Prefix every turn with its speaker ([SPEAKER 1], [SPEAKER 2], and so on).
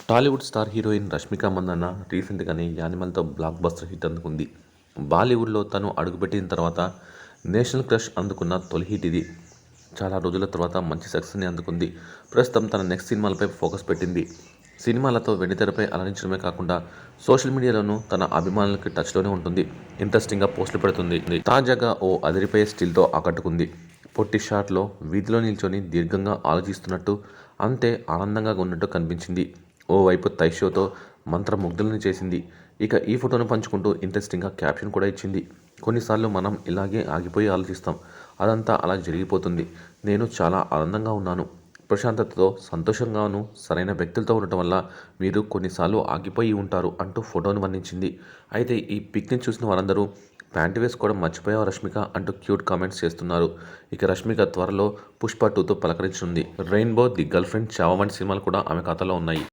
[SPEAKER 1] Tollywood star heroine Rashmika Mandanna రీసెంట్గానే యానిమల్తో block buster hit అందుకుంది. బాలీవుడ్లో తను అడుగుపెట్టిన తర్వాత నేషనల్ క్రష్ అందుకున్న తొలి హిట్ ఇది. చాలా రోజుల తర్వాత మంచి సక్సెస్ని అందుకుంది. ప్రస్తుతం తన నెక్స్ట్ సినిమాలపై ఫోకస్ పెట్టింది. సినిమాలతో వెండితెరపై అలరించడమే కాకుండా సోషల్ మీడియాలోనూ తన అభిమానులకి టచ్లోనే ఉంటుంది. ఇంట్రెస్టింగ్గా పోస్టులు పెడుతుంది. తాజాగా ఓ అదిరిపోయే స్టిల్తో ఆకట్టుకుంది. పొట్టి షాట్లో వీధిలో నిల్చొని దీర్ఘంగా ఆలోచిస్తున్నట్టు, అంతే ఆనందంగా ఉన్నట్టు కనిపించింది. ఓవైపు తైషోతో మంత్రముగ్ధులను చేసింది. ఇక ఈ ఫోటోను పంచుకుంటూ ఇంట్రెస్టింగ్గా క్యాప్షన్ కూడా ఇచ్చింది. కొన్నిసార్లు మనం ఇలాగే ఆగిపోయి ఆలోచిస్తాం. అదంతా అలా జరిగిపోతుంది. నేను చాలా ఆనందంగా ఉన్నాను. ప్రశాంతతతో, సంతోషంగాను, సరైన వ్యక్తులతో ఉండటం వల్ల మీరు కొన్నిసార్లు ఆగిపోయి ఉంటారు అంటూ ఫోటోను వర్ణించింది. అయితే ఈ పిక్ని చూసిన వారందరూ ప్యాంటు వేసుకోవడం మర్చిపోయావు రష్మిక అంటూ క్యూట్ కామెంట్స్ చేస్తున్నారు. ఇక రష్మిక త్వరలో పుష్ప 2తో పలకరించనుంది. Rainbow, the girl friend, Chhaava వంటి సినిమాలు కూడా ఆమె ఖాతాలో ఉన్నాయి.